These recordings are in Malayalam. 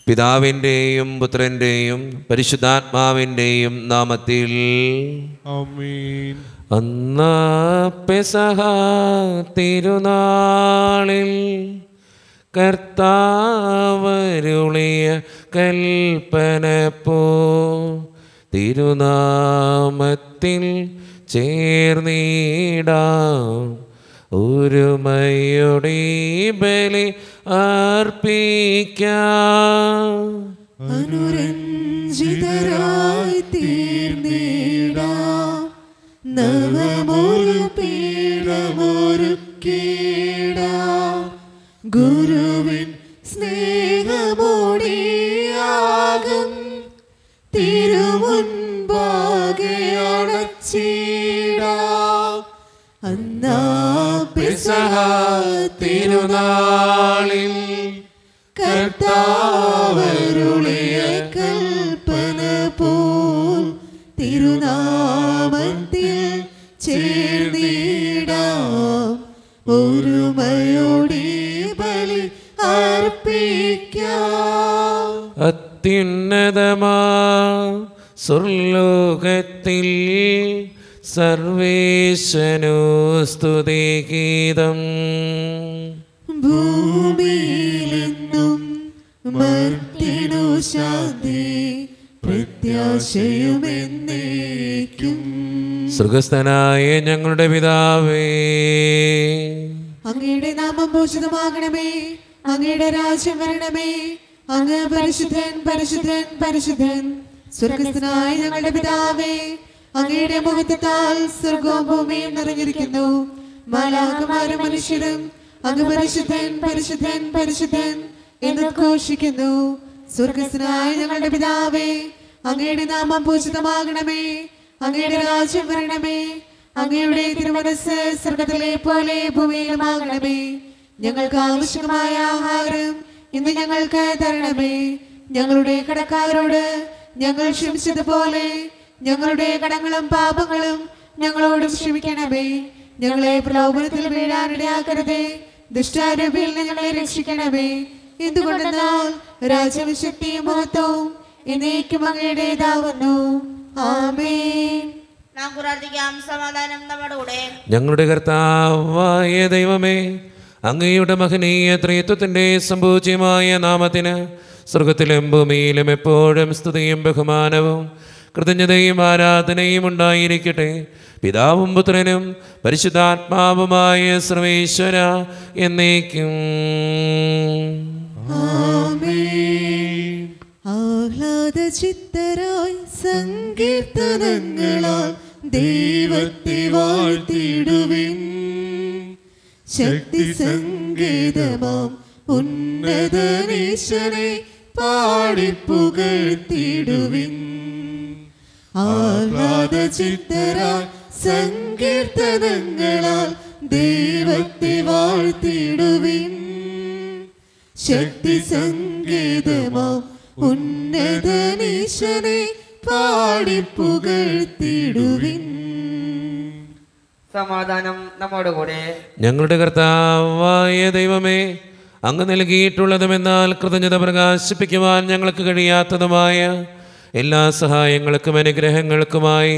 പിതാവിൻ്റെയും പുത്രൻ്റെയും പരിശുദ്ധാത്മാവിൻ്റെയും നാമത്തിൽ ആമേൻ. അന്നാ പെസഹ തിരുനാളിൽ കർത്താവരുളിയ കൽപ്പന പോ തിരുനാമത്തിൽ ചേർന്നിടാം ഒരുമയോടെ ബലി അർപ്പിക്കാം. അനുരഞ്ജിതരായി തീർന്നിടാം നവമൊരു പീഠമൊരുക്കിടാം ഗുരുവിൻ സ്നേഹമോടിയാകും തിരുമുൻപാകെ അടച്ചിടാം. അന്നാ പെസഹ തിരുനാളിൽ കർത്താവരുളിയ കൽപ്പന പോൽ തിരുനാമത്തിൽ ചേർന്നിടാം ഒരുമയോടെ ബലി അർപ്പിക്കാം. അത്യുന്നതമാ സ്വർലോകത്തിൽ സർവേശനു സ്തുതിഗീതം. ഭൂമിയിലെന്നും മർത്യനു ശാന്തി പ്രത്യാശയുമെന്നേക്കും. സ്വർഗസ്ഥനായ ഞങ്ങളുടെ പിതാവേ, അങ്ങയുടെ നാമം പൂജിതമാകണമേ, അങ്ങയുടെ രാജ്യം വരണമേ, അങ്ങ് പരിശുദ്ധൻ പരിശുദ്ധൻ പരിശുദ്ധൻ. സ്വർഗസ്ഥനായ ഞങ്ങളുടെ പിതാവേ, അങ്ങയുടെ മുഖത്താൽ സ്വർഗവും ഭൂമിയും നിറഞ്ഞിരിക്കുന്നു. മാലാഖമാരും മനുഷ്യരും അങ്ങ് പരിശുദ്ധൻ പരിശുദ്ധൻ പരിശുദ്ധൻ എന്ന് ഘോഷിക്കുന്നു. സ്വർഗസ്ഥനായ ഞങ്ങളുടെ പിതാവേ, അങ്ങയുടെ നാമം പൂജിതമാകണമേ, അങ്ങയുടെ രാജ്യം വരണമേ, അങ്ങയുടെ തിരുമനസ്സ് സ്വർഗത്തിലെ പോലെ ഭൂമിയിലുമാകണമേ. ഞങ്ങൾക്ക് ആവശ്യമായ ആഹാരം ഇന്ന് ഞങ്ങൾക്ക് തരണമേ. ഞങ്ങളുടെ കടക്കാരോട് ഞങ്ങൾ ക്ഷമിച്ചതുപോലെ ഞങ്ങളുടെ കടങ്ങളും പാപങ്ങളും ഞങ്ങളോടും ക്ഷമിക്കണമേ. ഞങ്ങളെ പ്രലോഭനത്തിൽ വീഴാനിടയാക്കരുതേ, ദുഷ്ടാരൂപിയിൽ നിന്ന് ഞങ്ങളെ രക്ഷിക്കണമേ. എന്തുകൊണ്ടെന്നാൽ രാജ്യവും ശക്തിയും മഹത്വവും എന്നേക്കും അങ്ങയുടേതാവുന്നു. ആമേൻ. നാം പ്രാർത്ഥിക്കാം. സമാധാനം നമ്മുടെ കൂടെ. ഞങ്ങളുടെ കർത്താവായ ദൈവമേ, അങ്ങയുടെ മഹനീയ ത്രിത്വത്തിൻ്റെ സംപൂജ്യമായ നാമത്തിന് സ്വർഗത്തിലും ഭൂമിയിലും എപ്പോഴും സ്തുതിയും ബഹുമാനവും കൃതജ്ഞതയും ആരാധനയും ഉണ്ടായിരിക്കട്ടെ. പിതാവും പുത്രനും പരിശുദ്ധാത്മാവുമായ സർവേശ്വര എന്നേക്കും. ആമേൻ. ആഹ്ലാദചിത്തരായി സങ്കീർത്തനങ്ങളാൽ ദൈവത്തെ വാഴ്ത്തിടുവിൻ. ശക്തി സങ്കേതമാം ഉന്നതനീശനെ പാടിപ്പുകഴ്ത്തിടുവിൻ. ആഹ്ലാദചിത്തരായി സങ്കീർത്തനങ്ങളാൽ ദൈവത്തെ വാഴ്ത്തിടുവിൻ. ശക്തി സങ്കേതമാം ഉന്നതനീശനെ പാടിപ്പുകഴ്ത്തിടുവിൻ. സമാധാനം നമ്മോട് കൂടെ. ഞങ്ങളുടെ കർത്താവായ ദൈവമേ, അങ്ങ് നൽകിയിട്ടുള്ളതുമെന്നാൽ കൃതജ്ഞത പ്രകാശിപ്പിക്കുവാൻ ഞങ്ങൾക്ക് കഴിയാത്തതുമായ എല്ലാ സഹായങ്ങൾക്കും അനുഗ്രഹങ്ങൾക്കുമായി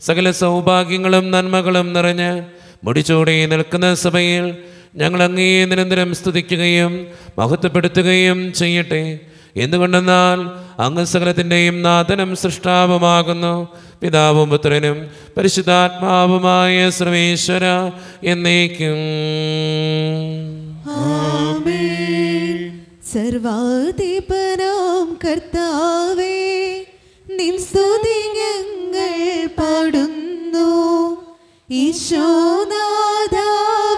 സകല സൗഭാഗ്യങ്ങളും നന്മകളും നിറഞ്ഞ് മുടിച്ചൂടി നിൽക്കുന്ന സഭയിൽ ഞങ്ങൾ അങ്ങയെ നിരന്തരം സ്തുതിക്കുകയും മഹത്വപ്പെടുത്തുകയും ചെയ്യട്ടെ. എന്തുകൊണ്ടെന്നാൽ അങ്ങ് സകലത്തിൻ്റെയും നാഥനും സൃഷ്ടാവുമാകുന്നു. പിതാവും പുത്രനും പരിശുദ്ധാത്മാവുമായ സർവേശ്വര എന്നേക്കും. ആമേൻ. സർവാധിപനാം കർത്താവേ, നിൻ സ്തുതി ഞങ്ങൾ പാടുന്നു. ഈശോനാഥാ,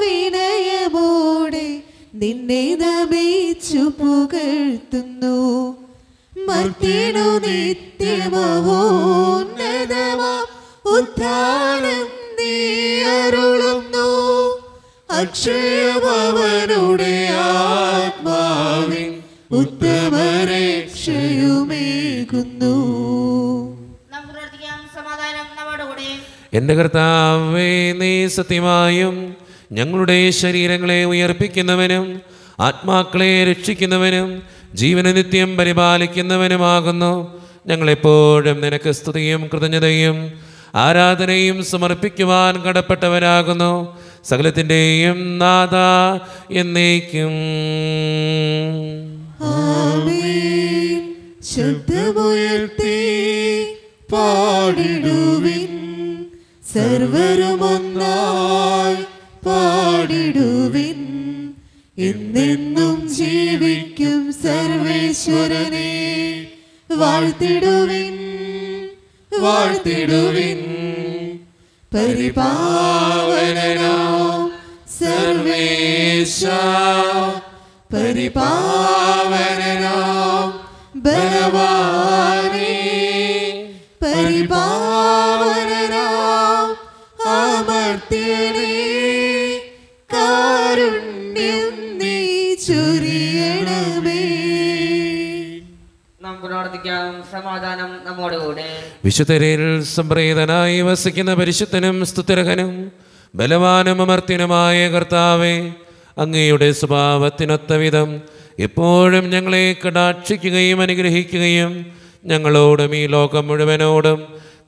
വിനയമോടെ നിന്നെ നമിച്ചു പുകഴ്ത്തുന്നു. മർത്യനു നിത്യമഹോന്നതമാം ഉദ്ധാനം നീ അരുളുന്നു. അക്ഷയമവനുടെ ആത്മാവിൻ ഉത്തമരക്ഷയുമേകുന്നു. നാം പ്രാർത്ഥിക്കാം. സമാധാനം നമ്മുടെ കൂടെ. എൻ്റെ കർത്താവേ, നീ സത്യമായും ഞങ്ങളുടെ ശരീരങ്ങളെ ഉയർപ്പിക്കുന്നവനും ആത്മാക്കളെ രക്ഷിക്കുന്നവനും ജീവനെ നിത്യം പരിപാലിക്കുന്നവനുമാകുന്നു. ഞങ്ങളെപ്പോഴും നിനക്ക് സ്തുതിയും കൃതജ്ഞതയും ആരാധനയും സമർപ്പിക്കുവാൻ കടപ്പെട്ടവരാകുന്നു. സകലത്തിൻ്റെയും നാഥ എന്നേക്കും. ആമേൻ. ശബ്ദമുയർത്തി പാടിടുവിൻ, സർവരുമൊന്നായി പാടിടുവിൻ. എന്നെന്നും ജീവിക്കും സർവേശ്വരനെ വാഴ്ത്തിടുവിൻ, വാഴ്ത്തിടുവിൻ. പരിപാവനനാം സർവേശ, പരിപാവനനാം ബലവാനേ, പരിപാവനനാം അമർത്യനേ, കാരുണ്യം നീ ചൊരിയണമേ. നമുക്ക് പ്രാർത്ഥിക്കാം. സമാധാനം നമ്മോടുകൂടെ. വിശുദ്ധരിൽ സംപ്രീതനായി വസിക്കുന്ന പരിശുദ്ധനും സ്തുതിർഹനും ബലവാനും അമർത്യനുമായ കർത്താവേ, അങ്ങയുടെ സ്വഭാവത്തിനൊത്ത വിധം എപ്പോഴും ഞങ്ങളെ കടാക്ഷിക്കുകയും അനുഗ്രഹിക്കുകയും ഞങ്ങളോടും ഈ ലോകം മുഴുവനോടും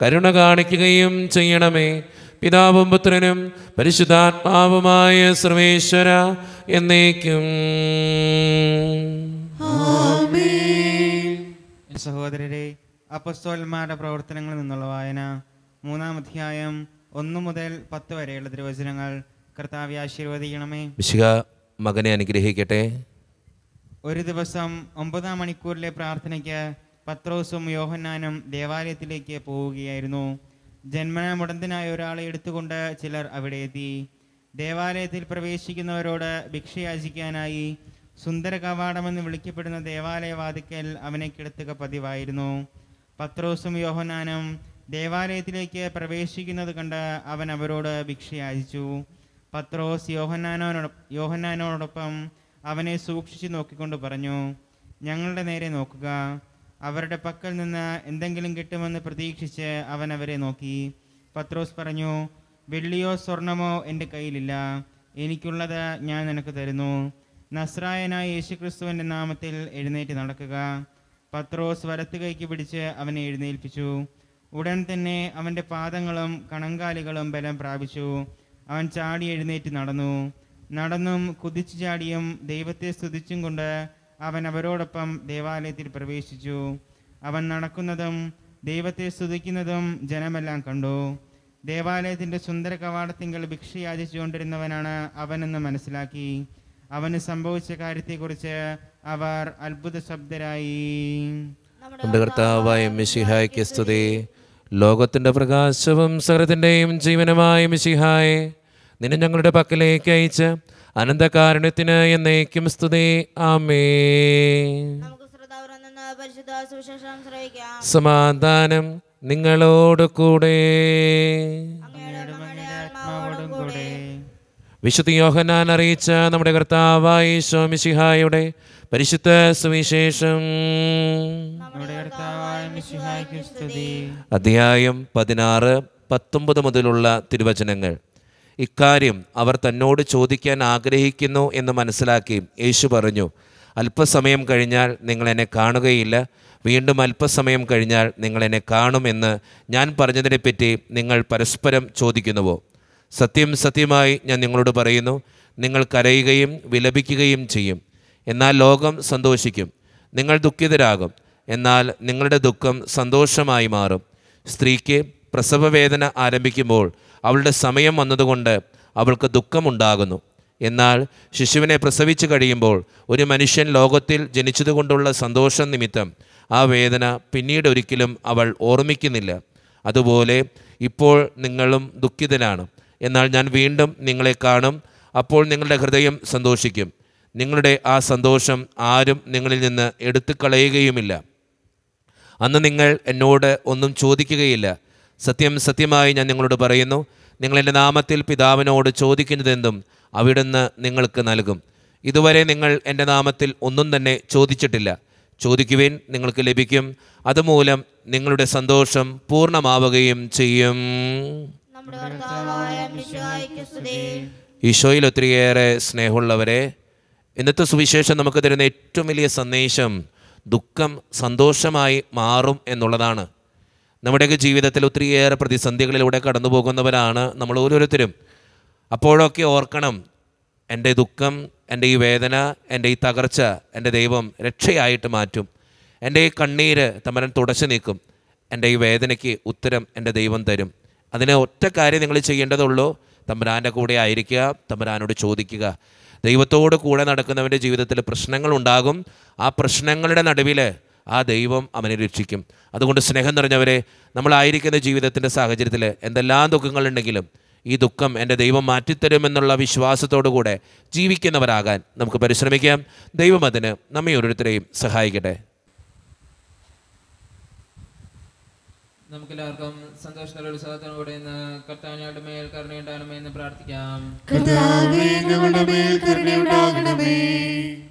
കരുണ കാണിക്കുകയും ചെയ്യണമേ. പിതാവും പുത്രനും പരിശുദ്ധാത്മാവുമായ സർവേശ്വര എന്നേക്കും. സഹോദരരെ, അപ്പസ്തോലന്മാരുടെ പ്രവർത്തനങ്ങളിൽ നിന്നുള്ള വായന 3-ാം അധ്യായം 1 മുതൽ 10 വരെയുള്ള തിരുവചനങ്ങൾ. കർത്താവേ, ആശീർവദിക്കണമേ. വിശുദ്ധ മകനെ അനുഗ്രഹിക്കട്ടെ. ഒരു ദിവസം 9-ാം മണിക്കൂറിലെ പ്രാർത്ഥനയ്ക്ക് പത്രോസും യോഹന്നാനും ദേവാലയത്തിലേക്ക് പോവുകയായിരുന്നു. ജന്മന മുടന്തനായ ഒരാളെ എടുത്തുകൊണ്ട് ചിലർ അവിടെ എത്തി. ദേവാലയത്തിൽ പ്രവേശിക്കുന്നവരോട് ഭിക്ഷയാചിക്കാനായി സുന്ദര കവാടമെന്ന് വിളിക്കപ്പെടുന്ന ദേവാലയവാതിക്കൽ അവനെ കിടത്തുക പതിവായിരുന്നു. പത്രോസും യോഹന്നാനും ദേവാലയത്തിലേക്ക് പ്രവേശിക്കുന്നത് കണ്ട് അവൻ അവരോട് ഭിക്ഷയാചിച്ചു. പത്രോസ് യോഹന്നാനോടൊപ്പം അവനെ സൂക്ഷിച്ചു നോക്കിക്കൊണ്ട് പറഞ്ഞു, ഞങ്ങളുടെ നേരെ നോക്കുക. അവരുടെ പക്കൽ നിന്ന് എന്തെങ്കിലും കിട്ടുമെന്ന് പ്രതീക്ഷിച്ച് അവൻ അവരെ നോക്കി. പത്രോസ് പറഞ്ഞു, വെള്ളിയോ സ്വർണമോ എൻ്റെ കയ്യിലില്ല. എനിക്കുള്ളത് ഞാൻ നിനക്ക് തരുന്നു. നസ്രായനായ യേശുക്രിസ്തുവിൻ്റെ നാമത്തിൽ എഴുന്നേറ്റ് നടക്കുക. പത്രോസ് വലത്ത് കൈക്ക് പിടിച്ച് അവനെ എഴുന്നേൽപ്പിച്ചു. ഉടൻ തന്നെ അവൻ്റെ പാദങ്ങളും കണങ്കാലുകളും ബലം പ്രാപിച്ചു. അവൻ ചാടി എഴുന്നേറ്റ് നടന്നും കുതിച്ചു ചാടിയും ദൈവത്തെ സ്തുതിച്ചും കൊണ്ട് അവൻ അവരോടൊപ്പം ദേവാലയത്തിൽ പ്രവേശിച്ചു. അവൻ നടക്കുന്നതും ദൈവത്തെ സ്തുതിക്കുന്നതും ജനമെല്ലാം കണ്ടു. ദേവാലയത്തിൻ്റെ സുന്ദര കവാടത്തിങ്കൽ ഭിക്ഷയാചിച്ചുകൊണ്ടിരുന്നവനാണ് അവനെന്ന് മനസ്സിലാക്കി. അവന് സംഭവിച്ച കാര്യത്തെക്കുറിച്ച് അവർ അത്ഭുത ശബ്ദരായി. നമ്മുടെ കർത്താവായ മിശിഹായ്ക്ക് സ്തുതി. ലോകത്തിൻ്റെ പ്രകാശവും സകലത്തിൻ്റെയും ജീവനുമായ മിശിഹായെ, നിന്നെ ഞങ്ങളുടെ പക്കലേക്ക് അയച്ച് അനന്തകാരുണ്യത്തിന് എന്നേക്കും സ്തുതി. ആമേൻ. നമുക്ക് ശ്രദ്ധാപൂർവ്വം നിന്ന് പരിശുദ്ധ സുവിശേഷം ശ്രവിക്കാം. സമാധാനം നിങ്ങളോട് കൂടെ. അങ്ങയുടെ ആത്മാവോടും കൂടെ. വിശുദ്ധ യോഹന്നാൻ അറിയിച്ച നമ്മുടെ കർത്താവായ ഈശോ മിശിഹായുടെ പരിശുദ്ധ സുവിശേഷം. നമ്മുടെ കർത്താവായ മിശിഹായ്ക്ക് സ്തുതി. അധ്യായം 16-19 മുതലുള്ള തിരുവചനങ്ങൾ. ഇക്കാര്യം അവർ തന്നോട് ചോദിക്കാൻ ആഗ്രഹിക്കുന്നു എന്ന് മനസ്സിലാക്കി യേശു പറഞ്ഞു, അല്പസമയം കഴിഞ്ഞാൽ നിങ്ങൾ എന്നെ കാണുകയില്ല, വീണ്ടും അല്പസമയം കഴിഞ്ഞാൽ നിങ്ങൾ എന്നെ കാണുമെന്ന് ഞാൻ പറഞ്ഞതിനെപ്പറ്റി നിങ്ങൾ പരസ്പരം ചോദിക്കുന്നുവോ? സത്യം സത്യമായി ഞാൻ നിങ്ങളോട് പറയുന്നു, നിങ്ങൾ കരയുകയും വിലപിക്കുകയും ചെയ്യും, എന്നാൽ ലോകം സന്തോഷിക്കും. നിങ്ങൾ ദുഃഖിതരാകും, എന്നാൽ നിങ്ങളുടെ ദുഃഖം സന്തോഷമായി മാറും. സ്ത്രീക്ക് പ്രസവവേദന ആരംഭിക്കുമ്പോൾ അവളുടെ സമയം വന്നതുകൊണ്ട് അവൾക്ക് ദുഃഖമുണ്ടാകുന്നു. എന്നാൽ ശിശുവിനെ പ്രസവിച്ചു കഴിയുമ്പോൾ ഒരു മനുഷ്യൻ ലോകത്തിൽ ജനിച്ചതുകൊണ്ടുള്ള സന്തോഷം നിമിത്തം ആ വേദന പിന്നീട് ഒരിക്കലും അവൾ ഓർമ്മിക്കുന്നില്ല. അതുപോലെ ഇപ്പോൾ നിങ്ങളും ദുഃഖിതരാണ്, എന്നാൽ ഞാൻ വീണ്ടും നിങ്ങളെ കാണും. അപ്പോൾ നിങ്ങളുടെ ഹൃദയം സന്തോഷിക്കും. നിങ്ങളുടെ ആ സന്തോഷം ആരും നിങ്ങളിൽ നിന്ന് എടുത്തു കളയുകയുമില്ല. അന്ന് നിങ്ങൾ എന്നോട് ഒന്നും ചോദിക്കുകയില്ല. സത്യം സത്യമായി ഞാൻ നിങ്ങളോട് പറയുന്നു, നിങ്ങൾ എൻ്റെ നാമത്തിൽ പിതാവിനോട് ചോദിക്കുന്നതെന്തും അവിടുന്ന് നിങ്ങൾക്ക് നൽകും. ഇതുവരെ നിങ്ങൾ എൻ്റെ നാമത്തിൽ ഒന്നും തന്നെ ചോദിച്ചിട്ടില്ല. ചോദിക്കുവിൻ, നിങ്ങൾക്ക് ലഭിക്കും. അതുമൂലം നിങ്ങളുടെ സന്തോഷം പൂർണ്ണമാവുകയും ചെയ്യും. നമ്മുടെ കർത്താവായ മിശിഹായ്ക്ക് സ്തുതി. ഈശോയിൽ ഒത്തിരിയേറെ സ്നേഹമുള്ളവരെ, ഇന്നത്തെ സുവിശേഷം നമുക്ക് തരുന്ന ഏറ്റവും വലിയ സന്ദേശം ദുഃഖം സന്തോഷമായി മാറും എന്നുള്ളതാണ്. നമ്മുടെയൊക്കെ ജീവിതത്തിൽ ഒത്തിരിയേറെ പ്രതിസന്ധികളിലൂടെ കടന്നു പോകുന്നവരാണ് നമ്മൾ ഓരോരുത്തരും. അപ്പോഴൊക്കെ ഓർക്കണം, എൻ്റെ ദുഃഖം, എൻ്റെ ഈ വേദന, എൻ്റെ ഈ തകർച്ച എൻ്റെ ദൈവം രക്ഷയായിട്ട് മാറ്റും. എൻ്റെ ഈ കണ്ണീര് തമ്പുരാൻ തുടച്ചു നീക്കും. എൻ്റെ ഈ വേദനയ്ക്ക് ഉത്തരം എൻ്റെ ദൈവം തരും. അതിന് ഒറ്റ കാര്യം നിങ്ങൾ ചെയ്യേണ്ടതുള്ളൂ, തമ്പുരാൻ്റെ കൂടെ ആയിരിക്കുക, തമ്പുരാനോട് ചോദിക്കുക. ദൈവത്തോട് കൂടെ നടക്കുന്നവൻ്റെ ജീവിതത്തിൽ പ്രശ്നങ്ങളുണ്ടാകും. ആ പ്രശ്നങ്ങളുടെ നടുവിൽ ആ ദൈവം അവനെ രക്ഷിക്കും. അതുകൊണ്ട് സ്നേഹം നിറഞ്ഞവരെ, നമ്മളായിരിക്കുന്ന ജീവിതത്തിൻ്റെ സാഹചര്യത്തിൽ എന്തെല്ലാം ദുഃഖങ്ങളുണ്ടെങ്കിലും ഈ ദുഃഖം എൻ്റെ ദൈവം മാറ്റിത്തരുമെന്നുള്ള വിശ്വാസത്തോടു കൂടെ ജീവിക്കുന്നവരാകാൻ നമുക്ക് പരിശ്രമിക്കാം. ദൈവം അതിന് നമ്മെ ഓരോരുത്തരെയും സഹായിക്കട്ടെ. നമുക്കെല്ലാവർക്കും സന്തോഷത്തോടെ ഉത്സാഹത്തോടെ ഇന്ന് കർത്താവിനോട് മേൽ കരുണയുണ്ടാകണമേ എന്ന് പ്രാർത്ഥിക്കാം.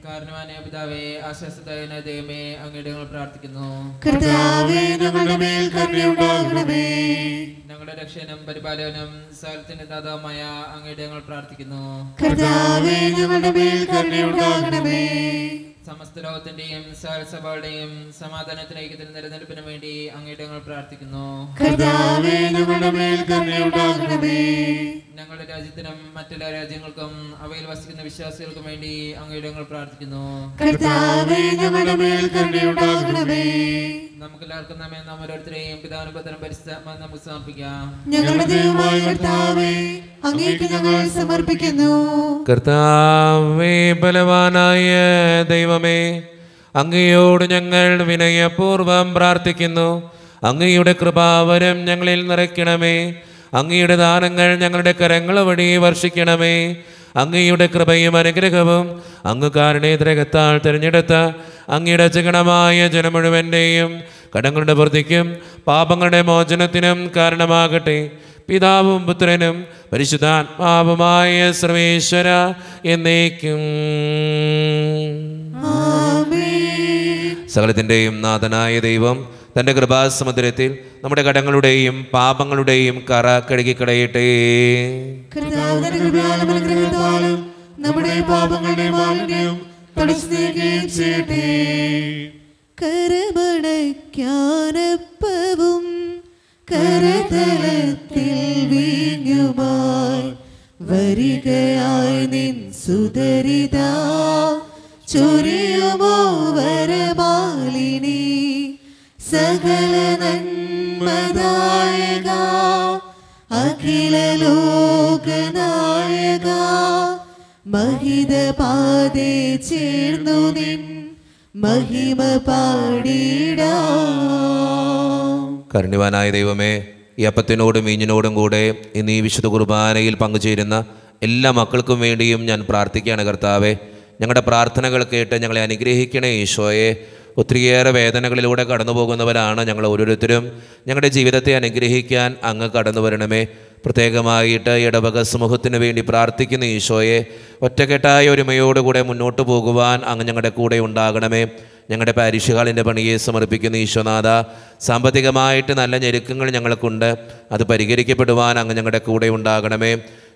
കാരണവാനായ പിതാവേ, ആശ്വാസദായകനായ ദൈവമേ, അങ്ങയുടെ ഞങ്ങൾ പ്രാർത്ഥിക്കുന്നു. ഞങ്ങളുടെ രക്ഷകനും പരിപാലകനും സകലത്തിന്റെ ദാതാവുമായ അങ്ങയുടെ ഞങ്ങൾ പ്രാർത്ഥിക്കുന്നു. സമസ്ത ലോകത്തിന്റെയും സകല സഭകളുടെയും സമാധാനത്തിന് ഐക്യത്തിന് നിലനിൽപ്പിന് വേണ്ടി അങ്ങയുടെ ഞങ്ങൾ പ്രാർത്ഥിക്കുന്നു. ഞങ്ങളുടെ രാജ്യത്തിനും മറ്റെല്ലാ രാജ്യങ്ങൾക്കും അവയിൽ വസിക്കുന്ന വിശ്വാസികൾക്കും വേണ്ടി അങ്ങയുടെ ഞങ്ങൾ പ്രാർത്ഥിക്കുന്നു. നമുക്കെല്ലാവർക്കും നാം ഓരോരുത്തരെയും പിതാവിനും പുത്രനും പരിശുദ്ധാത്മാവിനും നമുക്ക് സമർപ്പിക്കാം. കർത്താവേ, ബലവാനായ ദൈവമേ, അങ്ങയോട് ഞങ്ങൾ വിനയപൂർവം പ്രാർത്ഥിക്കുന്നു. അങ്ങയുടെ കൃപാവരം ഞങ്ങളിൽ നിറയ്ക്കണമേ. അങ്ങയുടെ ദാനങ്ങൾ ഞങ്ങളുടെ കരങ്ങൾ വഴി വർഷിക്കണമേ. അങ്ങയുടെ കൃപയും അനുഗ്രഹവും അങ്ങ് കാരുണ്യത്തിരകത്താൽ തിരഞ്ഞെടുത്ത അങ്ങയുടെ അജഗണമായ ജനം മുഴുവൻ്റെയും കടങ്ങളുടെ വൃദ്ധിക്കും പാപങ്ങളുടെ മോചനത്തിനും കാരണമാകട്ടെ. പിതാവും പുത്രനും പരിശുദ്ധാത്മാവുമായ സർവേശ്വര എന്നേക്കും. സകലത്തിൻ്റെയും നാഥനായ ദൈവം തൻ്റെ കൃപാസമുദ്രത്തിൽ നമ്മുടെ കടങ്ങളുടെയും പാപങ്ങളുടെയും കറ കഴുകിക്കളയട്ടെ. നമ്മുടെ പാപങ്ങളുടെ മാലിന്യം ചെയ്യട്ടെ. കരമടയ്ക്കാനപ്പവും കരതലത്തിൽ വീഞ്ഞുമായി വരികയായി നിൻ സുതരിതാ ചൊരിയുമോ വരമാലിനി സകല നന്മദായക അഖില ലോകനായക മഹിത പാദേ ചേർന്നു നിൻ മഹിമ പാടിടാം. കാരുണ്യവാനായ ദൈവമേ, ഈ അപ്പത്തിനോടും വീഞ്ഞിനോടും കൂടെ ഇന്ന് ഈ വിശുദ്ധ കുർബാനയിൽ പങ്കുചേരുന്ന എല്ലാ മക്കൾക്കും വേണ്ടിയും ഞാൻ പ്രാർത്ഥിക്കുകയാണ്. കർത്താവേ, ഞങ്ങളുടെ പ്രാർത്ഥനകൾ കേട്ട് ഞങ്ങളെ അനുഗ്രഹിക്കണേ. ഈശോയെ, ഒത്തിരിയേറെ വേദനകളിലൂടെ കടന്നു പോകുന്നവരാണ് ഞങ്ങൾ ഓരോരുത്തരും. ഞങ്ങളുടെ ജീവിതത്തെ അനുഗ്രഹിക്കാൻ അങ്ങ് കടന്നു വരണമേ. പ്രത്യേകമായിട്ട് ഇടവക സമൂഹത്തിന് വേണ്ടി പ്രാർത്ഥിക്കുന്ന ഈശോയെ, ഒറ്റക്കെട്ടായ ഒരുമയോടുകൂടെ മുന്നോട്ട് പോകുവാൻ അങ്ങ് ഞങ്ങളുടെ കൂടെ ഉണ്ടാകണമേ. ഞങ്ങളുടെ പാരിഷ് ഹാളിൻ്റെ പണിയെ സമർപ്പിക്കുന്ന ഈശോനാഥ, സാമ്പത്തികമായിട്ട് നല്ല ഞെരുക്കങ്ങൾ ഞങ്ങൾക്കുണ്ട്. അത് പരിഹരിക്കപ്പെടുവാൻ അങ്ങ് ഞങ്ങളുടെ കൂടെ ഉണ്ടാകണമേ.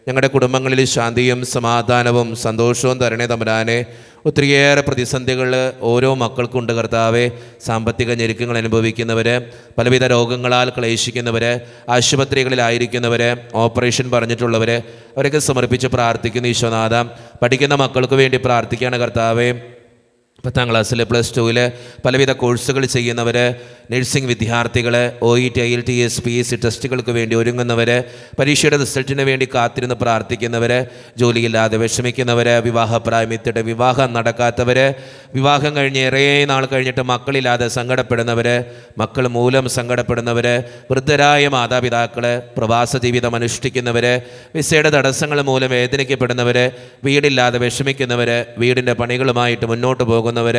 ഞങ്ങളുടെ കുടുംബങ്ങളിൽ ശാന്തിയും സമാധാനവും സന്തോഷവും തരണേ തമ്പുരാനെ. ഒത്തിരിയേറെ പ്രതിസന്ധികൾ ഓരോ മക്കൾക്കുണ്ട് കർത്താവെ. സാമ്പത്തിക ഞെരുക്കങ്ങൾ അനുഭവിക്കുന്നവർ, പലവിധ രോഗങ്ങളാൽ ക്ലേശിക്കുന്നവർ, ആശുപത്രികളിലായിരിക്കുന്നവർ, ഓപ്പറേഷൻ പറഞ്ഞിട്ടുള്ളവർ, അവരൊക്കെ സമർപ്പിച്ച് പ്രാർത്ഥിക്കുന്ന ഈശോനാഥ. പഠിക്കുന്ന മക്കൾക്ക് വേണ്ടി പ്രാർത്ഥിക്കുകയാണ് കർത്താവെ. 10ാം ക്ലാസ്സിൽ +2 പലവിധ കോഴ്സുകൾ ചെയ്യുന്നവർ, നഴ്സിംഗ് വിദ്യാർത്ഥികൾ, OET IELTS PSC ടെസ്റ്റുകൾക്ക് വേണ്ടി ഒരുങ്ങുന്നവർ, പരീക്ഷയുടെ റിസൾട്ടിന് വേണ്ടി കാത്തിരുന്ന് പ്രാർത്ഥിക്കുന്നവർ, ജോലിയില്ലാതെ വിഷമിക്കുന്നവർ, വിവാഹപ്രായമെത്തിയിട്ട് വിവാഹം നടക്കാത്തവർ, വിവാഹം കഴിഞ്ഞ് ഏറെ നാൾ കഴിഞ്ഞിട്ട് മക്കളില്ലാതെ സങ്കടപ്പെടുന്നവർ, മക്കൾ മൂലം സങ്കടപ്പെടുന്നവർ, വൃദ്ധരായ മാതാപിതാക്കൾ, പ്രവാസ ജീവിതം അനുഷ്ഠിക്കുന്നവർ, വിസയുടെ തടസ്സങ്ങൾ മൂലം വേദനിക്കപ്പെടുന്നവർ, വീടില്ലാതെ വിഷമിക്കുന്നവർ, വീടിൻ്റെ പണികളുമായിട്ട് മുന്നോട്ട് പോകുന്നവർ,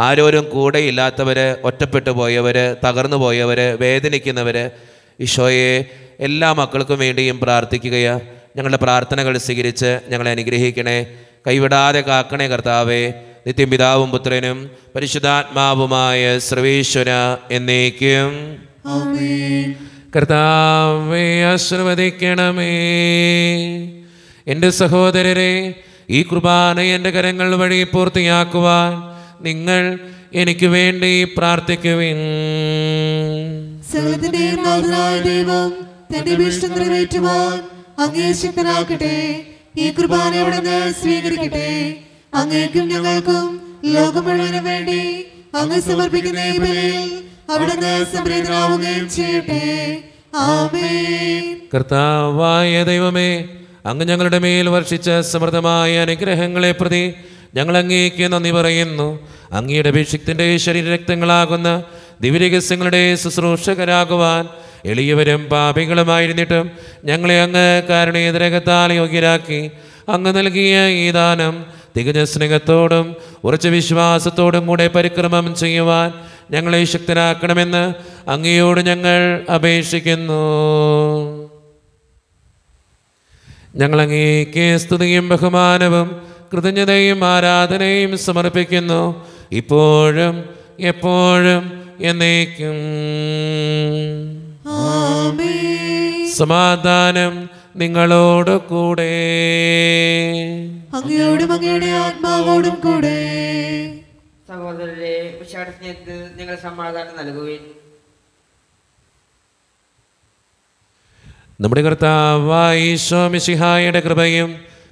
ആരോരും കൂടെയില്ലാത്തവർ, ഒറ്റപ്പെട്ടു പോയവർ, തകർന്നു പോയവർ, വേദനിക്കുന്നവർ, ഈശോയെ എല്ലാ മക്കൾക്കും വേണ്ടിയും പ്രാർത്ഥിക്കുകയാണ്. ഞങ്ങളുടെ പ്രാർത്ഥനകൾ സ്വീകരിച്ച് ഞങ്ങളെ അനുഗ്രഹിക്കണേ. കൈവിടാതെ കാക്കണേ കർത്താവേ. നിത്യം പിതാവും പുത്രനും പരിശുദ്ധാത്മാവുമായ സർവേശ്വര എന്നേക്കും. കർത്താവേ ആശീർവദിക്കണമേ. എൻ്റെ സഹോദരരെ, ഈ കുർബാന എൻ്റെ കരങ്ങൾ വഴി പൂർത്തിയാക്കുവാൻ നിങ്ങൾ എനിക്ക് വേണ്ടി പ്രാർത്ഥിക്കുവിൻ. സകലത്തിന്റെയും നാഥനായ ദൈവം തന്റെ ഇഷ്ടം നിറവേറ്റുവാൻ അങ്ങേ ശക്തനാക്കട്ടെ. ഈ കുർബാന അവിടുന്ന് സ്വീകരിക്കട്ടെ. അങ്ങേക്കും ഞങ്ങൾക്കും ലോകം മുഴുവനും വേണ്ടി അങ്ങ് സമർപ്പിക്കുന്ന ഈ ബലിയിൽ അവിടുന്ന് സംപ്രീതനാവുകയും ചെയ്യട്ടെ. ആമേൻ. കർത്താവായ ദൈവമേ, അങ്ങ് ഞങ്ങളുടെ മേൽ വർഷിച്ച സമൃദ്ധമായ അനുഗ്രഹങ്ങളെ പ്രതി ഞങ്ങൾ അങ്ങേക്ക് നന്ദി പറയുന്നു. അങ്ങയുടെ അഭിഷിക്തന്റെ ശരീരരക്തങ്ങളാകുന്ന ദിവ്യരഹസ്യങ്ങളുടെ ശുശ്രൂഷകരാകുവാൻ എളിയവരും പാപികളുമായിരുന്നിട്ടും ഞങ്ങളെ അങ്ങ് കാരുണ്യരകത്താൽ യോഗ്യരാക്കി. അങ്ങ് നൽകിയ ഈ ദാനം തികഞ്ഞ സ്നേഹത്തോടും ഉറച്ച വിശ്വാസത്തോടും കൂടെ പരിക്രമം ചെയ്യുവാൻ ഞങ്ങളെ ശക്തരാക്കണമെന്ന് അങ്ങയോട് ഞങ്ങൾ അപേക്ഷിക്കുന്നു. ഞങ്ങൾ അങ്ങേക്ക് സ്തുതിയും ബഹുമാനവും കൃതജ്ഞതയും ആരാധനയും സമർപ്പിക്കുന്നു, ഇപ്പോഴും എപ്പോഴും എന്നേക്കും. സമാധാനം നിങ്ങളോട് കൂടെ. അങ്ങയോടും അങ്ങയുടെ ആത്മാവോടും കൂടെ. സഹോദരരെ, വിശാലസ്നേഹത്തിൽ നിങ്ങൾ സമാധാനം നൽകുവിൻ. നമ്മുടെ കർത്താവായ ഈശോ മിശിഹായുടെ കൃപയും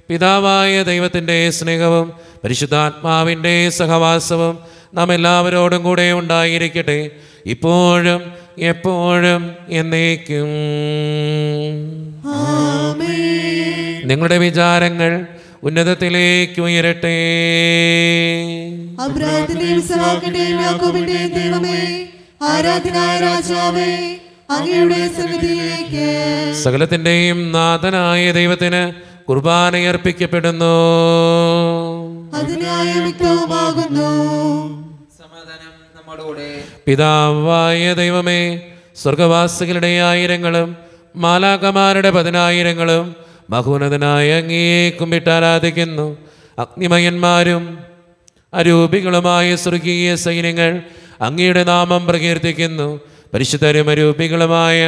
പിതാവായ ദൈവത്തിൻ്റെ സ്നേഹവും പരിശുദ്ധാത്മാവിൻ്റെ സഹവാസവും നാം എല്ലാവരോടും കൂടെ ഉണ്ടായിരിക്കട്ടെ, ഇപ്പോഴും എപ്പോഴും എന്നേക്കും. നിങ്ങളുടെ വിചാരങ്ങൾ ഉന്നതത്തിലേക്ക് ഉയരട്ടെ. അബ്രാഹത്തിന്റെയും ഇസ്ഹാക്കിന്റെയും യാക്കോബിന്റെയും ദൈവമേ, ആരാധനായ രാജാവേ, അങ്ങയുടെ സന്നിധിയിലേക്ക് സകലത്തിന്റെയും നാഥനായ ദൈവത്തിന് കുർബാനയർപ്പിക്കപ്പെടുന്നു. അതിനായ മിക്കവുമാകുന്നു. സമാധാനം നമ്മോടുകൂടെ. പിതാവായ ദൈവമേ, സ്വർഗവാസികളുടെ ആയിരങ്ങളും മാലാകമാരുടെ 10,000ങ്ങളും മഹോന്നതനായ അങ്ങയെ കുമ്പിട്ട് ആരാധിക്കുന്നു. അഗ്നിമയന്മാരും അരൂപികളുമായ സ്വർഗീയ സൈന്യങ്ങൾ അങ്ങയുടെ നാമം പ്രകീർത്തിക്കുന്നു. പരിശുദ്ധരും അരൂപികളുമായ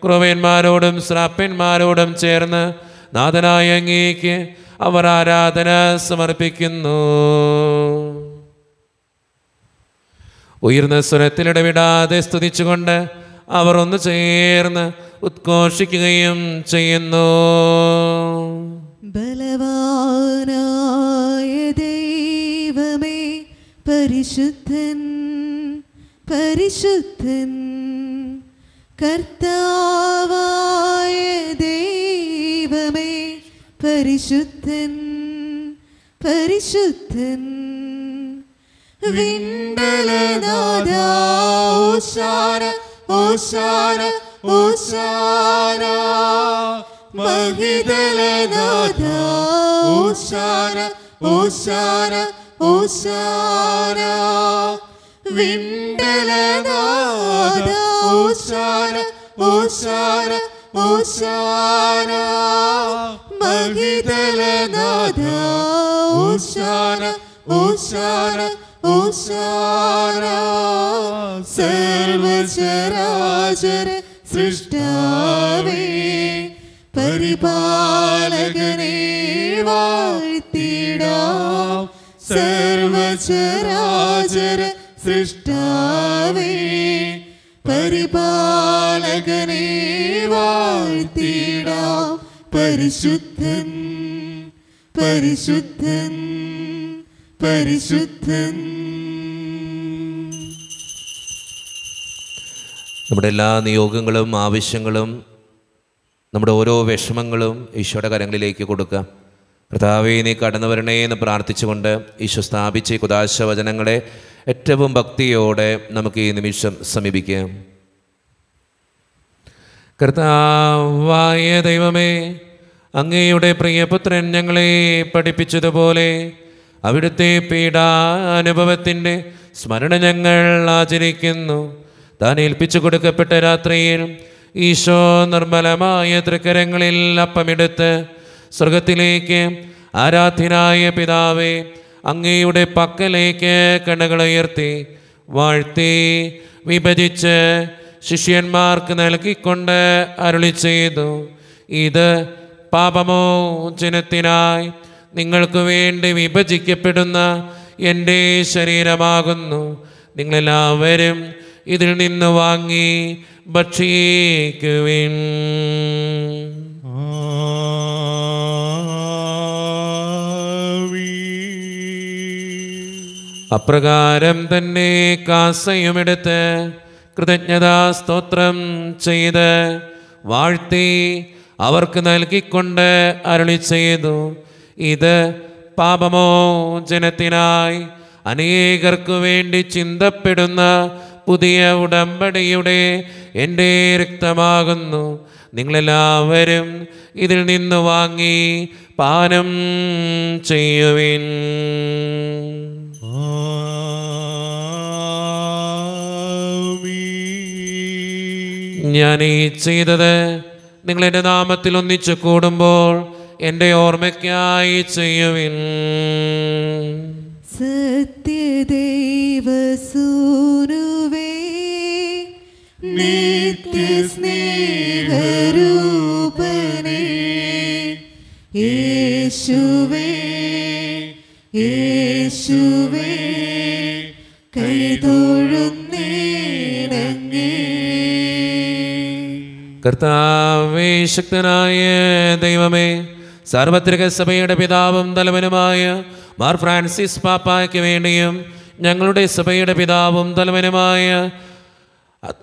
ക്രോവേന്മാരോടും ശ്രാപ്പന്മാരോടും ചേർന്ന് നാഥനായ അങ്ങേക്ക് അവർ ആരാധന സമർപ്പിക്കുന്നു. ഉയർന്ന സ്വരത്തിലിടവിടാതെ സ്തുതിച്ചുകൊണ്ട് അവർ ഒന്ന് ചേർന്ന് ഉദ്ഘോഷിക്കുകയും ചെയ്യുന്നു. ബലവാനായ ദൈവമേ, പരിശുദ്ധൻ പരിശുദ്ധൻ. കർത്താവായ ദൈവമേ, പരിശുദ്ധൻ പരിശുദ്ധൻ. വിണ്ടലനാഥ ഓശാന ഓശാന ഓശാന. മഹിതലനാഥ ഓശാന ഓശാന ഓശാന. വിണ്ടലനാഥ ഓശാന ഓശാന ഓശാന. മഹിതലനാഥ ഓശാന ഓശാന ഓശാന. സർവചരാചര സൃഷ്ടാവേ, പരിപാലകനെ വാഴ്ത്തിടാം. സർവചരാചര സൃഷ്ടാവേ, പരിപാലകനെ വാഴ്ത്തിടാം. പരിശുദ്ധൻ പരിശുദ്ധൻ പരിശുദ്ധൻ. നമ്മുടെ എല്ലാ നിയോഗങ്ങളും ആവശ്യങ്ങളും നമ്മുടെ ഓരോ വിഷമങ്ങളും ഈശോയുടെ കരങ്ങളിലേക്ക് കൊടുക്കുക. കർത്താവേ, നീ കടന്നു വരണേ എന്ന് പ്രാർത്ഥിച്ചുകൊണ്ട് ഈശോ സ്ഥാപിച്ച ഈ കുദാശ വചനങ്ങളെ ഏറ്റവും ഭക്തിയോടെ നമുക്ക് ഈ നിമിഷം സമീപിക്കാം. കർത്താവായ ദൈവമേ, അങ്ങയുടെ പ്രിയപുത്രൻ ഞങ്ങളെ പഠിപ്പിച്ചതുപോലെ അവിടുത്തെ പീഡാനുഭവത്തിൻ്റെ സ്മരണ ഞങ്ങൾ ആചരിക്കുന്നു. താൻ ഏൽപ്പിച്ചു കൊടുക്കപ്പെട്ട രാത്രിയിൽ ഈശോ നിർമ്മലമായ തൃക്കരങ്ങളിൽ അപ്പമെടുത്ത് സ്വർഗത്തിലേക്ക് ആരാധ്യനായ പിതാവേ, അങ്ങയുടെ പക്കലേക്ക് കണ്ണുകളുയർത്തി വാഴ്ത്തി വിഭജിച്ച് ശിഷ്യന്മാർക്ക് നൽകിക്കൊണ്ട് അരുളി ചെയ്തു, ഇത് പാപമോചനത്തിനായി നിങ്ങൾക്ക് വേണ്ടി വിഭജിക്കപ്പെടുന്ന എൻ്റെ ശരീരമാകുന്നു. നിങ്ങളെല്ലാവരും ഇതിൽ നിന്ന് വാങ്ങി ഭക്ഷിക്കുവിൻ. അപ്രകാരം തന്നെ കാസയുമെടുത്ത് കൃതജ്ഞതാ സ്തോത്രം ചെയ്ത് വാഴ്ത്തി അവർക്ക് നൽകിക്കൊണ്ട് അരുളി ചെയ്തു, ഇത് പാപമോചനത്തിനായി അനേകർക്കു വേണ്ടി ചിന്തപ്പെടുന്ന പുതിയ ഉടമ്പടിയുടെ എൻ്റെ രക്തമാകുന്നു. നിങ്ങളെല്ലാവരും ഇതിൽ നിന്ന് വാങ്ങി പാനം ചെയ്യുവിൻ. ഞാൻ ഈ ചെയ്തത് നിങ്ങളെൻ്റെ നാമത്തിൽ ഒന്നിച്ചു കൂടുമ്പോൾ എൻ്റെ ഓർമ്മയ്ക്കായി ചെയ്യുവിൻ. സത്യദൈവസൂനുവേ നിത്യസ്നേഹരൂപനേ യേശുവേ യേശുവേ കൈതൊഴുന്നേനങ്ങേ. കർത്താവേ, ശക്തനായ ദൈവമേ, സാർവത്രിക സഭയുടെ പിതാവും തലവനുമായ മാർ ഫ്രാൻസിസ് പാപ്പായ്ക്ക് വേണ്ടിയും ഞങ്ങളുടെ സഭയുടെ പിതാവും തലവനുമായ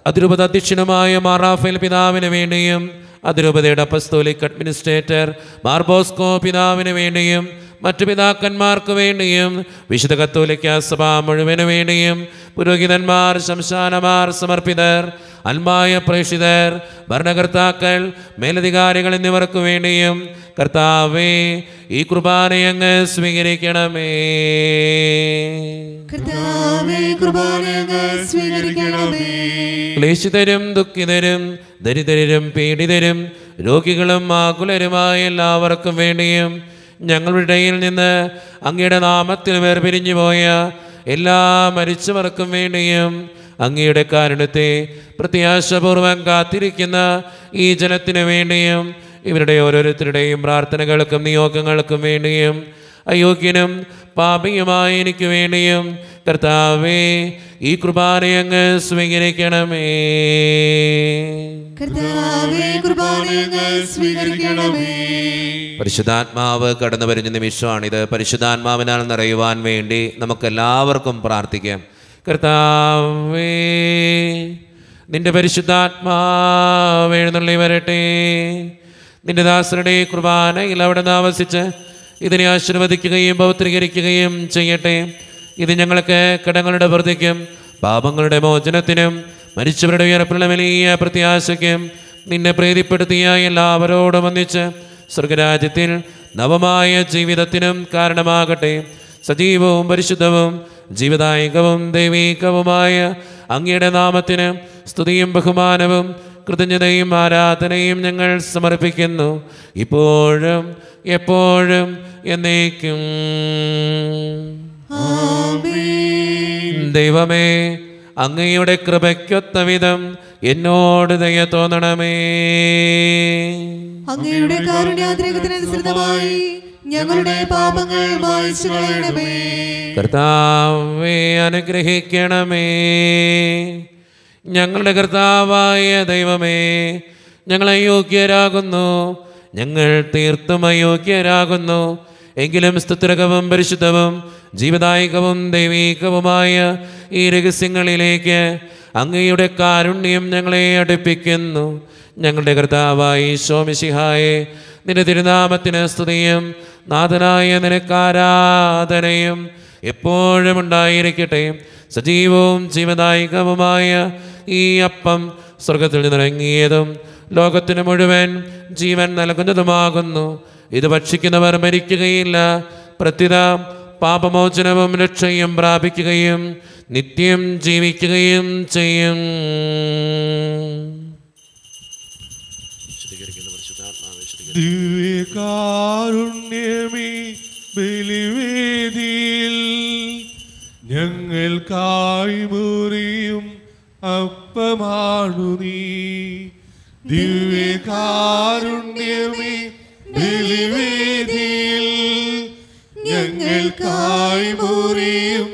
അതിരൂപത അധ്യക്ഷനുമായ മാർ റാഫേൽ പിതാവിന് വേണ്ടിയും അതിരൂപതയുടെ അപ്പസ്തോലിക് അഡ്മിനിസ്ട്രേറ്റർ മാർ ബോസ്കോ പിതാവിന് വേണ്ടിയും മറ്റു പിതാക്കന്മാർക്ക് വേണ്ടിയും വിശുദ്ധ കത്തോലിക്ക സഭ മുഴുവന് വേണ്ടിയും പുരോഹിതന്മാർ, ശംശാനമാർ, സമർപ്പിതർ, അൽമായ പ്രേക്ഷിതർ, ഭരണകർത്താക്കൾ, മേലധികാരികൾ എന്നിവർക്ക് വേണ്ടിയും കർത്താവേ ഈ കുർബാനയങ്ങ് സ്വീകരിക്കണമേ. ക്ലേശിതരും ദുഃഖിതരും ദരിദ്രരും പീഡിതരും രോഗികളും ആകുലരുമായ എല്ലാവർക്കും വേണ്ടിയും ഞങ്ങളുടെ ഇടയിൽ നിന്ന് അങ്ങയുടെ നാമത്തിൽ വേർപിരിഞ്ഞു പോയ എല്ലാ മരിച്ചവർക്കും വേണ്ടിയും അങ്ങയുടെ കാരുണ്യത്തെ പ്രത്യാശപൂർവം കാത്തിരിക്കുന്ന ഈ ജനത്തിനു വേണ്ടിയും ഇവരുടെ ഓരോരുത്തരുടെയും പ്രാർത്ഥനകൾക്കും നിയോഗങ്ങൾക്കും വേണ്ടിയും അയോഗ്യനും പാപിയുമായ എനിക്ക് വേണ്ടിയും കർത്താവേ ഈ കുർബാനയങ്ങ് സ്വീകരിക്കണമേ. പരിശുദ്ധാത്മാവ് കടന്നു വരുന്ന നിമിഷമാണിത്. പരിശുദ്ധാത്മാവിനാൽ നിറയുവാൻ വേണ്ടി നമുക്കെല്ലാവർക്കും പ്രാർത്ഥിക്കാം. കർത്താവേ, നിന്റെ പരിശുദ്ധാത്മാവ് എഴുന്നള്ളി വരട്ടെ. നിന്റെ ദാസരുടെ കുർബാനയിൽ അവിടെ നിന്ന് ആവസിച്ച് ഇതിനെ ആശീർവദിക്കുകയും പൗത്രീകരിക്കുകയും ചെയ്യട്ടെ. ഇത് ഞങ്ങൾക്ക് കടങ്ങളുടെ വൃദ്ധിക്കും പാപങ്ങളുടെ മോചനത്തിനും മരിച്ചവരുടെ ഉയർപ്പുള്ള വലിയ പ്രത്യാശയ്ക്കും നിന്നെ പ്രീതിപ്പെടുത്തിയ എല്ലാവരോടും ഒന്നിച്ച് സ്വർഗരാജ്യത്തിൽ നവമായ ജീവിതത്തിനും കാരണമാകട്ടെ. സജീവവും പരിശുദ്ധവും ജീവദായകവും ദൈവീകവുമായ അങ്ങയുടെ നാമത്തിന് സ്തുതിയും ബഹുമാനവും കൃതജ്ഞതയും ആരാധനയും ഞങ്ങൾ സമർപ്പിക്കുന്നു, ഇപ്പോഴും എപ്പോഴും എന്നേക്കും. ദൈവമേ, അങ്ങയുടെ കൃപയ്ക്കൊത്ത വിധം എന്നോട് ദയ തോന്നണമേ. അങ്ങയുടെ കാരുണ്യാതിരേകത്തിനനുസൃതമായി ഞങ്ങളുടെ പാപങ്ങൾ മായ്ച്ചു കളയണമേ. കർത്താവേ, അനുഗ്രഹിക്കണമേ. ഞങ്ങളുടെ കർത്താവായ ദൈവമേ, ഞങ്ങൾ അയോഗ്യരാകുന്നു, ഞങ്ങൾ തീർത്തും അയോഗ്യരാകുന്നു. എങ്കിലും സ്തുത്യർഹവും പരിശുദ്ധവും ജീവദായകവും ദൈവീകവുമായ ഈ രഹസ്യങ്ങളിലേക്ക് അങ്ങയുടെ കാരുണ്യം ഞങ്ങളെ അടുപ്പിക്കുന്നു. ഞങ്ങളുടെ കർത്താവായ ഈശോ മിശിഹായെ, നിന്റെ തിരുനാമത്തിന് സ്തുതിയും നാഥനായ നിനക്ക് ആരാധനയും എപ്പോഴും ഉണ്ടായിരിക്കട്ടെ. സജീവവും ജീവദായകവുമായ ഈ അപ്പം സ്വർഗത്തിൽ നിന്നിറങ്ങിയതും ലോകത്തിന് മുഴുവൻ ജീവൻ നൽകുന്നതുമാകുന്നു. ഇത് ഭക്ഷിക്കുന്നവർ മരിക്കുകയില്ല, പ്രത്യുത പാപമോചനവും രക്ഷയും പ്രാപിക്കുകയും നിത്യം ജീവിക്കുകയും ചെയ്യും. ദിവ്യകാരുണ്യമേ, ബലിവേദിയിൽ ഞങ്ങൾക്കായി മുറിയും അപ്പമാണു നീ. ദിവ്യകാരുണ്യമേ, ബലിവേദിയിൽ ഞങ്ങൾക്കായി മുറിയും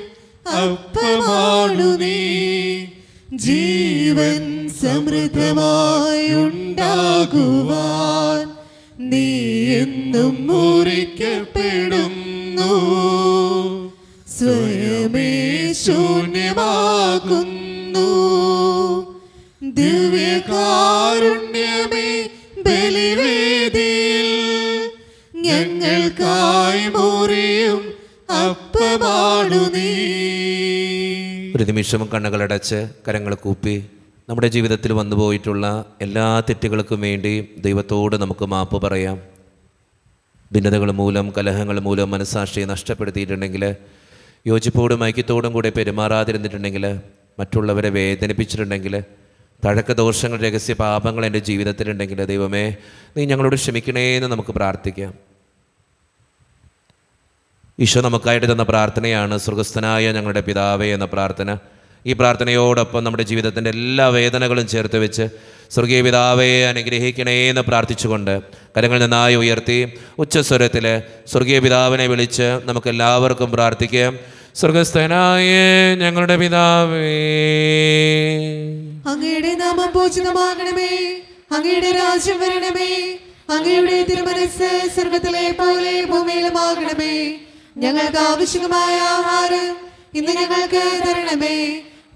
അപ്പമാണു നീ. ജീവൻ സമൃദ്ധമായുണ്ടാകുവാൻ നീ എന്നും മുറിക്കപ്പെടുന്നു. സ്വയമേ ശൂന്യമാകുന്നു. ദിവ്യകാരുണ്യമേ ബലിവേദിയിൽ ഞങ്ങൾക്കായി മുറിയും അപ്പമാണു നീ. ഒരു നിമിഷം കണ്ണുകളടച്ച് കരങ്ങൾ കൂപ്പി നമ്മുടെ ജീവിതത്തിൽ വന്നുപോയിട്ടുള്ള എല്ലാ തെറ്റുകൾക്കും വേണ്ടി ദൈവത്തോട് നമുക്ക് മാപ്പ് പറയാം. ഭിന്നതകൾ മൂലം, കലഹങ്ങൾ മൂലം മനസ്സാക്ഷിയെ നഷ്ടപ്പെടുത്തിയിട്ടുണ്ടെങ്കിൽ, യോജിപ്പോടും ഐക്യത്തോടും കൂടെ പെരുമാറാതിരുന്നിട്ടുണ്ടെങ്കിൽ, മറ്റുള്ളവരെ വേദനിപ്പിച്ചിട്ടുണ്ടെങ്കിൽ, തഴക്ക ദോഷങ്ങൾ, രഹസ്യ പാപങ്ങൾ എൻ്റെ ജീവിതത്തിലുണ്ടെങ്കിൽ, ദൈവമേ നീ ഞങ്ങളോട് ക്ഷമിക്കണേ എന്ന് നമുക്ക് പ്രാർത്ഥിക്കാം. ഈശോ നമുക്കായിട്ട് തന്ന പ്രാർത്ഥനയാണ് സ്വർഗസ്ഥനായ ഞങ്ങളുടെ പിതാവേ എന്ന പ്രാർത്ഥന. ഈ പ്രാർത്ഥനയോടൊപ്പം നമ്മുടെ ജീവിതത്തിൻ്റെ എല്ലാ വേദനകളും ചേർത്ത് വെച്ച് സ്വർഗീയ പിതാവേ അനുഗ്രഹിക്കണേ എന്ന് പ്രാർത്ഥിച്ചുകൊണ്ട് കരങ്ങൾ നന്നായി ഉയർത്തി ഉച്ചസ്വരത്തിൽ സ്വർഗീയ പിതാവിനെ വിളിച്ച് നമുക്കെല്ലാവർക്കും പ്രാർത്ഥിക്കാം. സ്വർഗസ്ഥനായ ഞങ്ങളുടെ പിതാവേ, അങ്ങയുടെ നാമം പൂജിതമാകണമേ. അങ്ങയുടെ രാജ്യം വരണമേ. അങ്ങയുടെ തിരുമനസ്സ് സ്വർഗത്തിലെ പോലെ ഭൂമിയിലുമാകണമേ. ഞങ്ങൾക്ക് ആവശ്യമായ ആഹാരം ഇന്ന് ഞങ്ങൾക്ക് തരണമേ.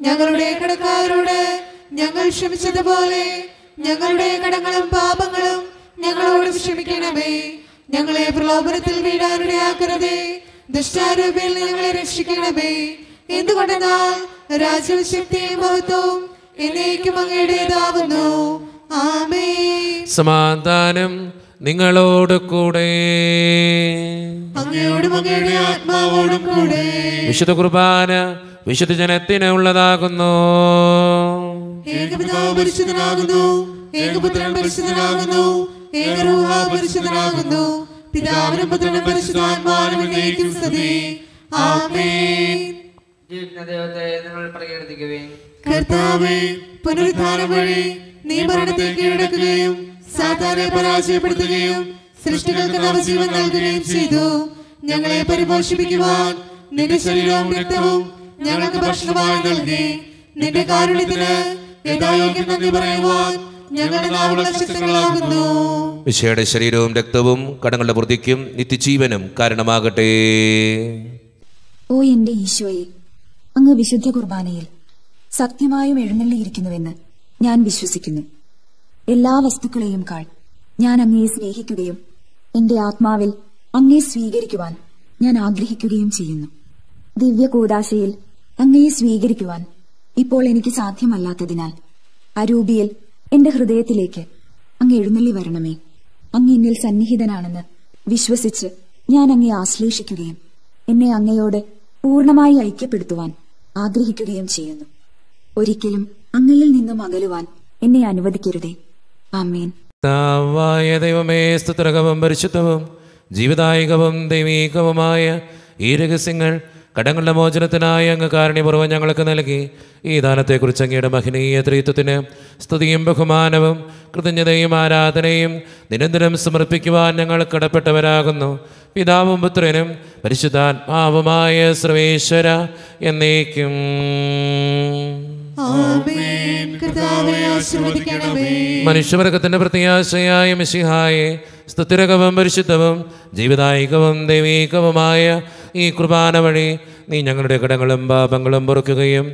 ഞങ്ങളുടെ കടക്കാരോട് ഞങ്ങൾ ക്ഷമിച്ചതുപോലെ ഞങ്ങളുടെ കടങ്ങളും പാപങ്ങളും ഞങ്ങളോട് ക്ഷമിക്കണമേ. ഞങ്ങളെ പ്രലോഭനത്തിൽ വീഴാനിടയാക്കരുതേ. ദുഷ്ടാരൂപിയിൽ ഞങ്ങളെ രക്ഷിക്കണമേ. എന്തുകൊണ്ടെന്നാൽ രാജ്യവും ശക്തിയും മഹത്വവും എന്നേക്കും അങ്ങയുടേതാവുന്നു. ആമേൻ. സമാധാനം നിങ്ങളോട് കൂടെ. അങ്ങയോടും അങ്ങയുടെ ആത്മാവോടും കൂടെ. വിശുദ്ധ കുർബാന വിശുദ്ധ ജനത്തിന് ഉള്ളതാകുന്നു. ഏകപിതാവ് പരിശുദ്ധനാകുന്നു. ഏകപുത്രൻ പരിശുദ്ധനാകുന്നു. ഏകരൂഹ പരിശുദ്ധനാകുന്നു. പിതാവിനും പുത്രനും പരിശുദ്ധാത്മാവിനും എന്നേക്കും സ്തുതി. ആമേൻ. ജീവിക്കുന്ന ദൈവത്തെ നിങ്ങൾ പ്രകീർത്തിക്കുവിൻ. കർത്താവേ, പുനരുദ്ധാനം വഴി നീ മരണത്തെ കീഴടക്കുകയും സാത്താനെ പരാജയപ്പെടുത്തുകയും സൃഷ്ടികൾക്ക് നവജീവൻ നൽകുകയും ചെയ്തു. ഞങ്ങളെ പരിപോഷിപ്പിക്കുവാൻ നിന്റെ ശരീരവും രക്തവും ഞങ്ങൾക്ക് ഭക്ഷണമായി നൽകി. നിന്റെ കാരുണ്യത്തിന് യഥായോഗ്യം നന്ദി പറയുവാൻ ഞങ്ങളുടെ നാവുകൾ ശക്തങ്ങളാകുന്നു. മിശിഹായുടെ ശരീരവും രക്തവും കടങ്ങളുടെ വൃദ്ധിക്കും നിത്യജീവനും കാരണമാകട്ടെ. ഓ എന്റെ ഈശോയെ, അങ്ങ് വിശുദ്ധ കുർബാനയിൽ സത്യമായും എഴുന്നള്ളിയിരിക്കുന്നുവെന്ന് ഞാൻ വിശ്വസിക്കുന്നു. എല്ലാ വസ്തുക്കളെയും കാൾ ഞാൻ അങ്ങയെ സ്നേഹിക്കുകയും എന്റെ ആത്മാവിൽ അങ്ങയെ സ്വീകരിക്കുവാൻ ഞാൻ ആഗ്രഹിക്കുകയും ചെയ്യുന്നു. ദിവ്യ കൂദാശയിൽ അങ്ങയെ സ്വീകരിക്കുവാൻ ഇപ്പോൾ എനിക്ക് സാധ്യമല്ലാത്തതിനാൽ അരൂപിയിൽ എന്റെ ഹൃദയത്തിലേക്ക് അങ്ങ് എഴുന്നള്ളി വരണമേ. അങ്ങ് എന്നിൽ സന്നിഹിതനാണെന്ന് വിശ്വസിച്ച് ഞാൻ അങ്ങയെ ആശ്ലേഷിക്കുകയും എന്നെ അങ്ങയോട് പൂർണ്ണമായി ഐക്യപ്പെടുത്തുവാൻ ആഗ്രഹിക്കുകയും ചെയ്യുന്നു. ഒരിക്കലും അങ്ങയിൽ നിന്നും അകലുവാൻ എന്നെ അനുവദിക്കരുതേ. ആമേൻ. ദൈവമേ, സ്തുതിർഹവും പരിശുദ്ധവും ജീവിതായികവും ദൈവീകവുമായ ഈ രഹസ്യങ്ങൾ കടങ്ങളുടെ മോചനത്തിനായി അങ്ങ് കാരുണ്യപൂർവ്വം ഞങ്ങൾക്ക് നൽകി. ഈ ദാനത്തെക്കുറിച്ച് അങ്ങയുടെ മഹനീയ ത്രിത്വത്തിന് സ്തുതിയും ബഹുമാനവും കൃതജ്ഞതയും ആരാധനയും നിരന്തരം സമർപ്പിക്കുവാൻ ഞങ്ങൾ കടപ്പെട്ടവരാകുന്നു. പിതാവും പുത്രനും പരിശുദ്ധാത്മാവുമായ സർവേശ്വര എന്നേക്കും. ആമേൻ. കർത്താവേ, ആശീർവദിക്കണമേ. മനുഷ്യവർഗത്തിന്റെ പ്രത്യാശയായ മിശിഹായെ, സ്തുതിരകവും പരിശുദ്ധവും ജീവിതായികവും ദൈവീകവുമായ ഈ കുർബാന വഴി നീ ഞങ്ങളുടെ കടങ്ങളും പാപങ്ങളും പൊറുക്കുകയും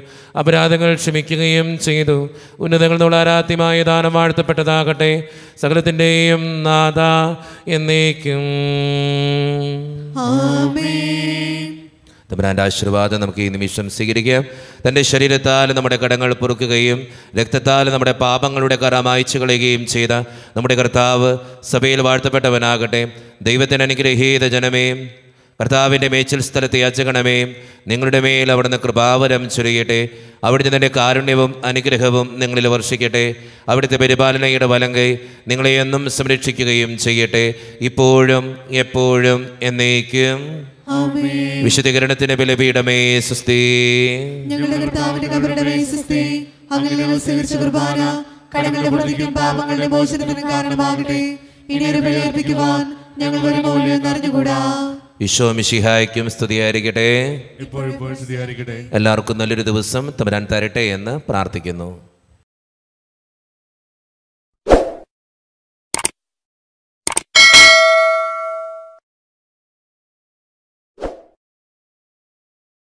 അപരാധങ്ങൾ ക്ഷമിക്കുകയും ചെയ്തു. ഉന്നതങ്ങൾ നിന്നുള്ള ആരാധ്യമായ ദാനം വാഴ്ത്തപ്പെട്ടതാകട്ടെ. സകലത്തിൻ്റെയും നാഥ എന്നേക്കും. ആമേൻ. തമ്പുരാന്റെ ആശീർവാദം നമുക്ക് ഈ നിമിഷം സ്വീകരിക്കാം. തൻ്റെ ശരീരത്താൽ നമ്മുടെ കടങ്ങൾ പൊറുക്കുകയും രക്തത്താൽ നമ്മുടെ പാപങ്ങളുടെ കറ മായ്ച്ചു കളയുകയും ചെയ്ത നമ്മുടെ കർത്താവ് സഭയിൽ വാഴ്ത്തപ്പെട്ടവനാകട്ടെ. ദൈവത്തിന് അനുഗ്രഹീത ജനമേ, കർത്താവിൻ്റെ മേച്ചിൽ സ്ഥലത്ത് യാചകണമേ. നിങ്ങളുടെ മേൽ അവിടുന്ന് കൃപാവരം ചൊരിയട്ടെ. അവിടുത്തെ തൻ്റെ കാരുണ്യവും അനുഗ്രഹവും നിങ്ങളിൽ വർഷിക്കട്ടെ. അവിടുത്തെ പരിപാലനയുടെ വലങ്കൈ നിങ്ങളെ എന്നും സംരക്ഷിക്കുകയും ചെയ്യട്ടെ, ഇപ്പോഴും എപ്പോഴും എന്നേക്കും. വിശുദ്ധീകരണത്തിന്റെ ബലിപീഠമേ സ്വസ്തി. ഞങ്ങളുടെ കർത്താവിന്റെ കബറിടമേ സ്വസ്തി. അങ്ങനെ ഞങ്ങൾ സ്വീകരിച്ച കുർബാന കടങ്ങളുടെ പ്രതിക്കും പാപങ്ങളുടെ മോചനത്തിന് കാരണമാകട്ടെ. ഇനി ഒരു ബലി അർപ്പിക്കുവാൻ ഞങ്ങൾ ഒരു മൂല്യം അറിഞ്ഞുകൂടാ. ഈശോ മിശിഹായ്ക്കും സ്തുതിയായിരിക്കട്ടെ. ഇപ്പോഴും സ്തുതിയായിരിക്കട്ടെ. എല്ലാവർക്കും നല്ലൊരു ദിവസം തമ്പുരാൻ തരട്ടെ എന്ന് പ്രാർത്ഥിക്കുന്നു.